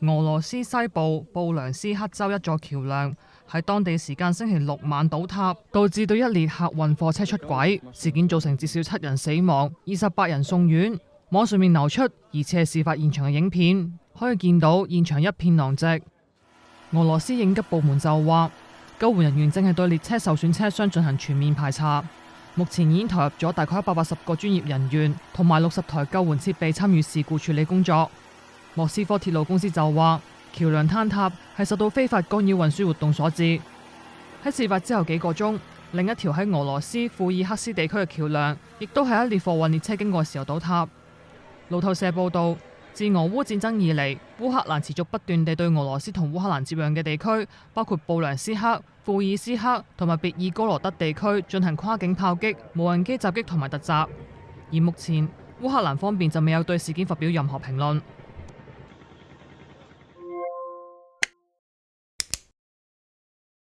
俄羅斯西部布良斯克州一座橋樑喺當地時間星期六晚倒塌，導致到一列客運貨車出軌，事件造成至少7人死亡，28人送院。網上面流出疑似係事發現場嘅影片，可以見到現場一片狼藉。俄羅斯應急部門就話，救援人員正係對列車受損車廂進行全面排查，目前已經投入咗大概180個專業人員同埋60台救援設備參與事故處理工作。莫斯科鐵路公司就話，橋樑坍塌係受到非法干擾運輸活動所致。喺事發之後幾個鐘，另一條喺俄羅斯庫爾克斯地區嘅橋樑，亦都係一列貨運列車經過時候倒塌。路透社報道，自俄烏戰爭以嚟，烏克蘭持續不斷地對俄羅斯同烏克蘭接壤嘅地區，包括布良斯克、庫爾斯克同埋別爾哥羅德地區進行跨境炮擊、無人機襲擊同埋突襲。而目前烏克蘭方面就未有對事件發表任何評論。